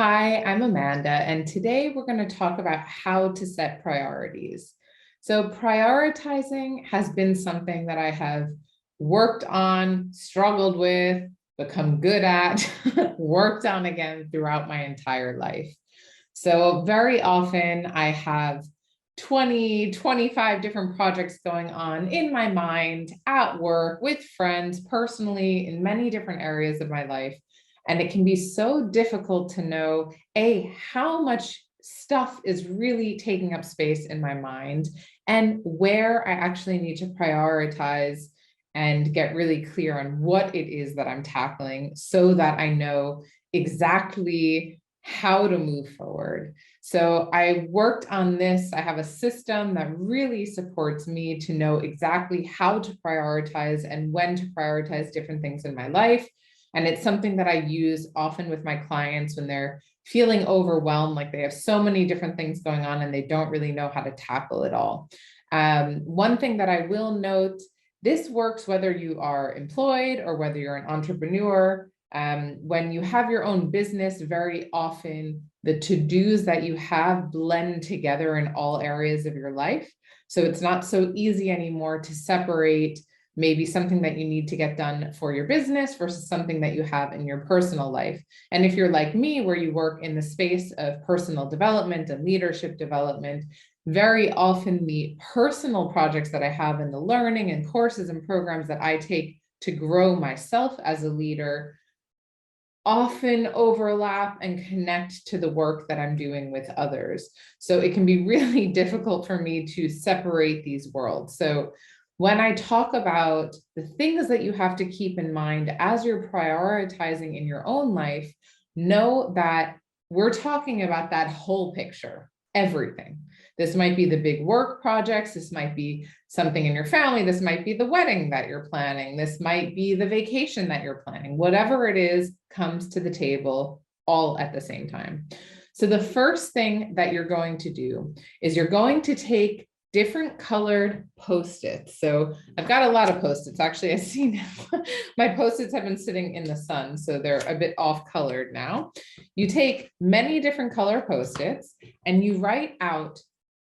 Hi, I'm Amanda, and today we're going to talk about how to set priorities. So, prioritizing has been something that I have worked on, struggled with, become good at, worked on again throughout my entire life. So, very often I have 20, 25 different projects going on in my mind, at work, with friends, personally, in many different areas of my life. And it can be so difficult to know, A, how much stuff is really taking up space in my mind and where I actually need to prioritize and get really clear on what it is that I'm tackling so that I know exactly how to move forward. So I worked on this. I have a system that really supports me to know exactly how to prioritize and when to prioritize different things in my life. And it's something that I use often with my clients when they're feeling overwhelmed, like they have so many different things going on and they don't really know how to tackle it all. One thing that I will note, this works whether you are employed or whether you're an entrepreneur. When you have your own business, very often the to-dos that you have blend together in all areas of your life. So it's not so easy anymore to separate maybe something that you need to get done for your business versus something that you have in your personal life. And if you're like me, where you work in the space of personal development and leadership development, very often the personal projects that I have in the learning and courses and programs that I take to grow myself as a leader often overlap and connect to the work that I'm doing with others. So it can be really difficult for me to separate these worlds. So when I talk about the things that you have to keep in mind as you're prioritizing in your own life, know that we're talking about that whole picture, everything. This might be the big work projects. This might be something in your family. This might be the wedding that you're planning. This might be the vacation that you're planning. Whatever it is comes to the table all at the same time. So the first thing that you're going to do is you're going to take different colored Post-its. So I've got a lot of Post-its. Actually, I see my Post-its have been sitting in the sun, so they're a bit off colored now. You take many different color Post-its and you write out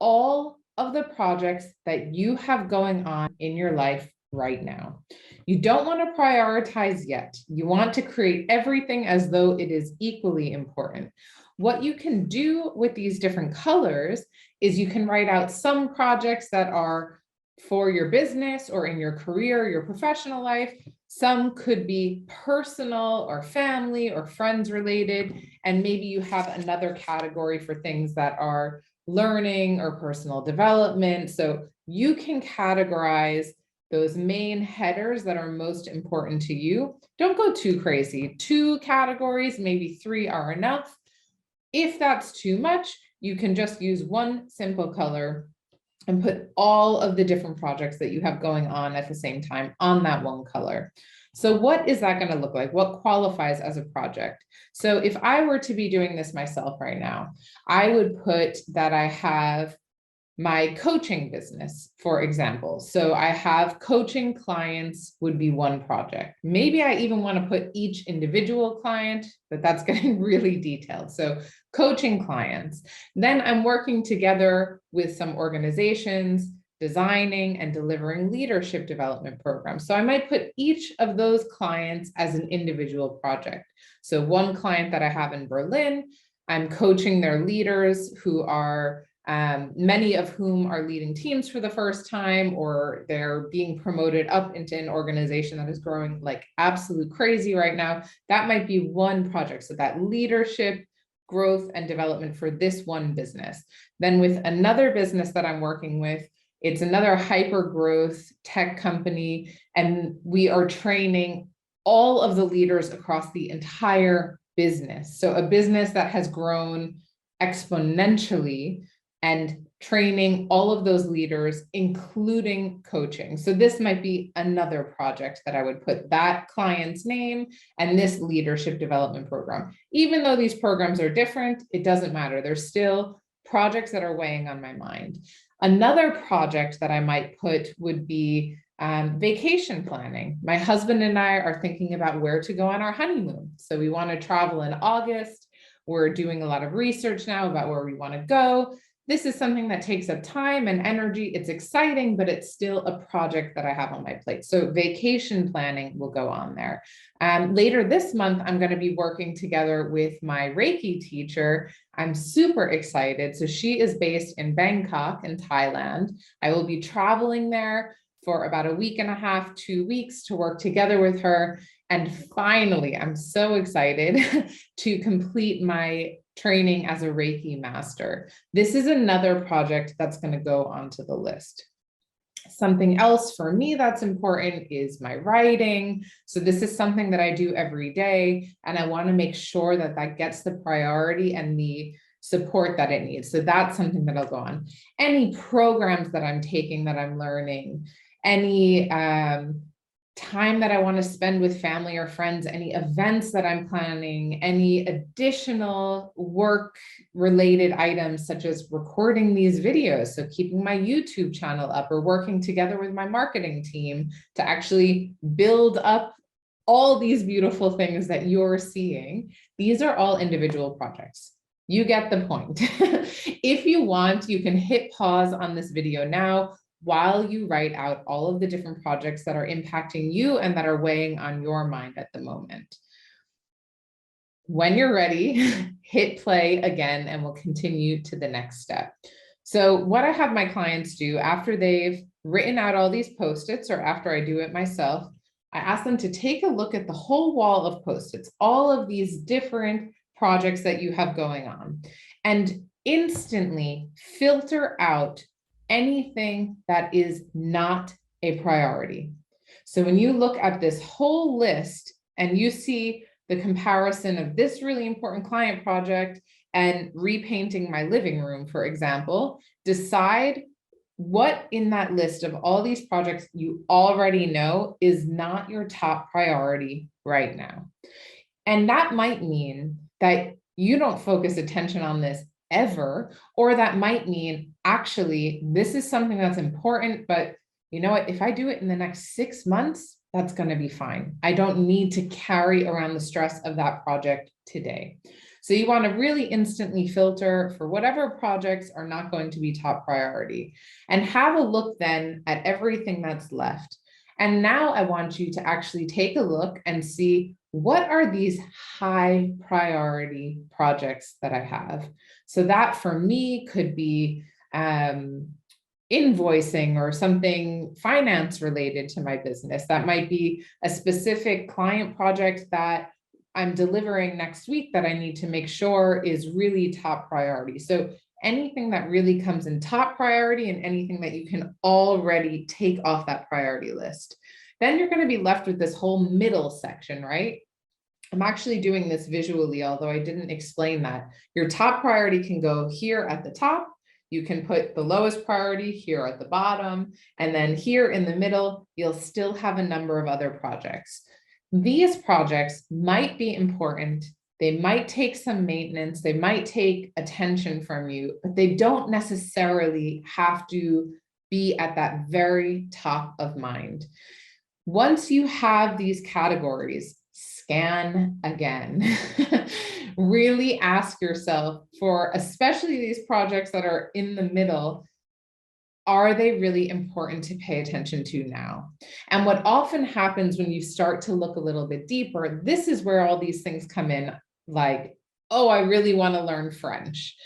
all of the projects that you have going on in your life right now. You don't want to prioritize yet. You want to create everything as though it is equally important. What you can do with these different colors is you can write out some projects that are for your business or in your career, your professional life. Some could be personal or family or friends related. And maybe you have another category for things that are learning or personal development. So you can categorize those main headers that are most important to you. Don't go too crazy. 2 categories, maybe 3 are enough. If that's too much, you can just use one simple color and put all of the different projects that you have going on at the same time on that one color. So what is that going to look like? What qualifies as a project? So if I were to be doing this myself right now, I would put that I have my coaching business, for example. So I have coaching clients would be one project. Maybe I even want to put each individual client, but that's getting really detailed. So coaching clients. Then I'm working together with some organizations, designing and delivering leadership development programs. So I might put each of those clients as an individual project. So one client that I have in Berlin, I'm coaching their leaders who are many of whom are leading teams for the first time, or they're being promoted up into an organization that is growing like absolute crazy right now. That might be one project. So that leadership, growth, and development for this one business. Then with another business that I'm working with, it's another hyper growth tech company, and we are training all of the leaders across the entire business. So a business that has grown exponentially, and training all of those leaders, including coaching. So this might be another project that I would put that client's name and this leadership development program. Even though these programs are different, it doesn't matter. They're still projects that are weighing on my mind. Another project that I might put would be vacation planning. My husband and I are thinking about where to go on our honeymoon. So we want to travel in August. We're doing a lot of research now about where we want to go. This is something that takes up time and energy. It's exciting, but it's still a project that I have on my plate. So vacation planning will go on there. Later this month, I'm going to be working together with my Reiki teacher. I'm super excited. So she is based in Bangkok in Thailand. I will be traveling there for about a week and a half, 2 weeks to work together with her. And finally, I'm so excited to complete my training as a Reiki master. This is another project that's going to go onto the list. Something else for me that's important is my writing. So this is something that I do every day, and I want to make sure that that gets the priority and the support that it needs. So that's something that I'll go on. Any programs that I'm taking that I'm learning, any time that I want to spend with family or friends, any events that I'm planning, any additional work related items such as recording these videos. So keeping my YouTube channel up or working together with my marketing team to actually build up all these beautiful things that you're seeing. These are all individual projects. You get the point. If you want, you can hit pause on this video now while you write out all of the different projects that are impacting you and that are weighing on your mind at the moment. When you're ready, hit play again and we'll continue to the next step. So what I have my clients do after they've written out all these Post-its, or after I do it myself, I ask them to take a look at the whole wall of Post-its, all of these different projects that you have going on, and instantly filter out anything that is not a priority. So when you look at this whole list and you see the comparison of this really important client project and repainting my living room, for example, decide what in that list of all these projects you already know is not your top priority right now. And that might mean that you don't focus attention on this ever, or that might mean actually this is something that's important, but you know what, if I do it in the next 6 months, that's going to be fine. I don't need to carry around the stress of that project today. So you want to really instantly filter for whatever projects are not going to be top priority, and have a look then at everything that's left. And now I want you to actually take a look and see, what are these high priority projects that I have? So that for me could be invoicing or something finance related to my business. That might be a specific client project that I'm delivering next week that I need to make sure is really top priority. So anything that really comes in top priority and anything that you can already take off that priority list. Then you're going to be left with this whole middle section, right? I'm actually doing this visually, although I didn't explain that. Your top priority can go here at the top. You can put the lowest priority here at the bottom. And then here in the middle, you'll still have a number of other projects. These projects might be important. They might take some maintenance. They might take attention from you, but they don't necessarily have to be at that very top of mind. Once you have these categories, scan again. Really ask yourself for, especially these projects that are in the middle, are they really important to pay attention to now? And what often happens when you start to look a little bit deeper, this is where all these things come in, like, oh, I really want to learn French.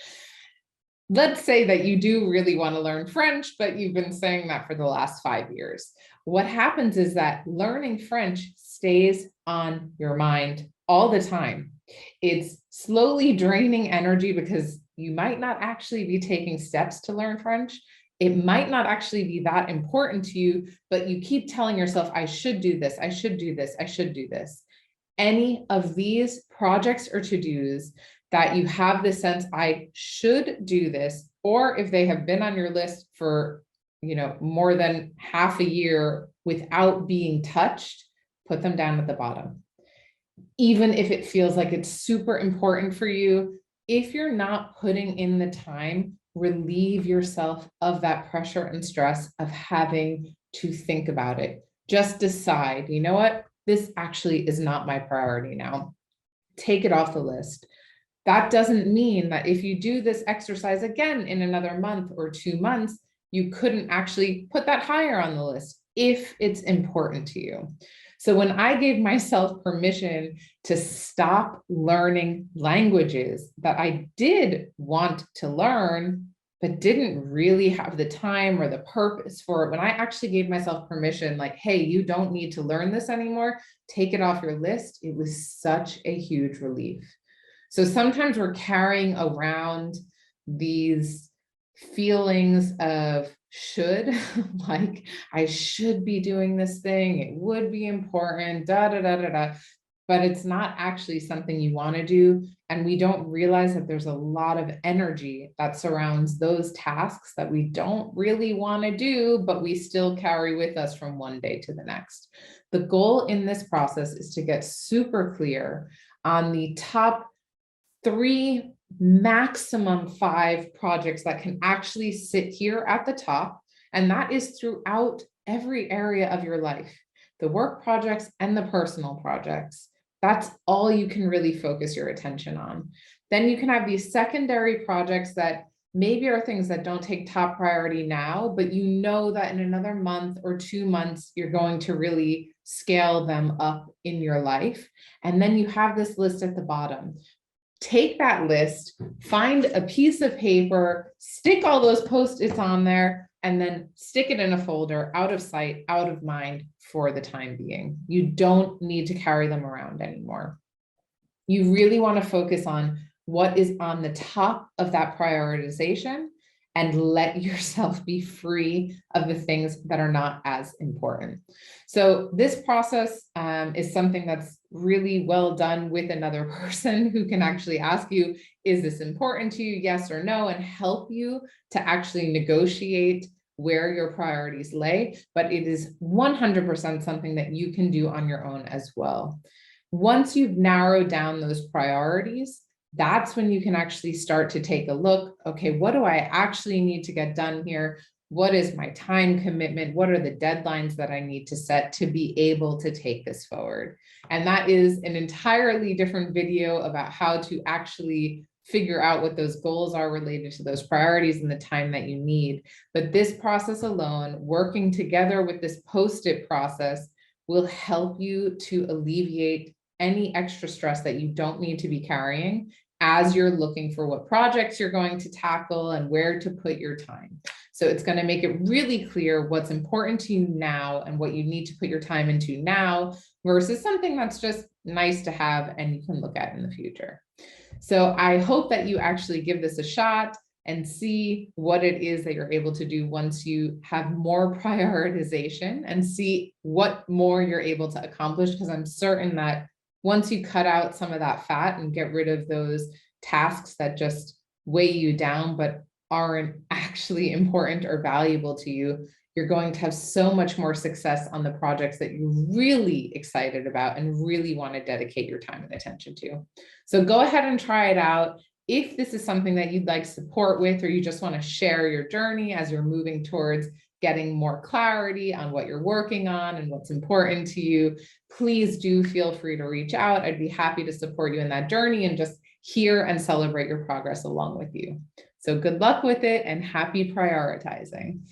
Let's say that you do really want to learn French, but you've been saying that for the last 5 years. What happens is that learning French stays on your mind all the time. It's slowly draining energy because you might not actually be taking steps to learn French. It might not actually be that important to you, but you keep telling yourself, I should do this, I should do this, I should do this. Any of these projects or to-dos that you have the sense, I should do this, or if they have been on your list for, more than half a year without being touched, put them down at the bottom. Even if it feels like it's super important for you, if you're not putting in the time, relieve yourself of that pressure and stress of having to think about it. Just decide, you know what? This actually is not my priority now. Take it off the list. That doesn't mean that if you do this exercise again in another month or 2 months, you couldn't actually put that higher on the list if it's important to you. So when I gave myself permission to stop learning languages that I did want to learn, but didn't really have the time or the purpose for it, when I actually gave myself permission, like, hey, you don't need to learn this anymore, take it off your list, it was such a huge relief. So sometimes we're carrying around these feelings of should, like I should be doing this thing, it would be important, da da da da da. But it's not actually something you want to do. And we don't realize that there's a lot of energy that surrounds those tasks that we don't really want to do, but we still carry with us from one day to the next. The goal in this process is to get super clear on the top 3, maximum 5 projects that can actually sit here at the top. And that is throughout every area of your life, the work projects and the personal projects. That's all you can really focus your attention on. Then you can have these secondary projects that maybe are things that don't take top priority now, but you know that in another month or 2 months, you're going to really scale them up in your life. And then you have this list at the bottom. Take that list, find a piece of paper, stick all those Post-its on there, and then stick it in a folder, out of sight, out of mind for the time being. You don't need to carry them around anymore. You really want to focus on what is on the top of that prioritization and let yourself be free of the things that are not as important. So this process is something that's really well done with another person who can actually ask you, is this important to you? Yes or no, and help you to actually negotiate where your priorities lay. But it is 100% something that you can do on your own as well. Once you've narrowed down those priorities, that's when you can actually start to take a look. Okay, what do I actually need to get done here? What is my time commitment? What are the deadlines that I need to set to be able to take this forward? And that is an entirely different video about how to actually figure out what those goals are related to those priorities and the time that you need. But this process alone, working together with this Post-it process, will help you to alleviate any extra stress that you don't need to be carrying as you're looking for what projects you're going to tackle and where to put your time. So it's going to make it really clear what's important to you now and what you need to put your time into now versus something that's just nice to have and you can look at in the future. So I hope that you actually give this a shot and see what it is that you're able to do once you have more prioritization and see what more you're able to accomplish, because I'm certain that once you cut out some of that fat and get rid of those tasks that just weigh you down but aren't actually important or valuable to you, you're going to have so much more success on the projects that you're really excited about and really want to dedicate your time and attention to. So go ahead and try it out. If this is something that you'd like support with, or you just want to share your journey as you're moving towards getting more clarity on what you're working on and what's important to you, please do feel free to reach out. I'd be happy to support you in that journey and just hear and celebrate your progress along with you. So good luck with it and happy prioritizing.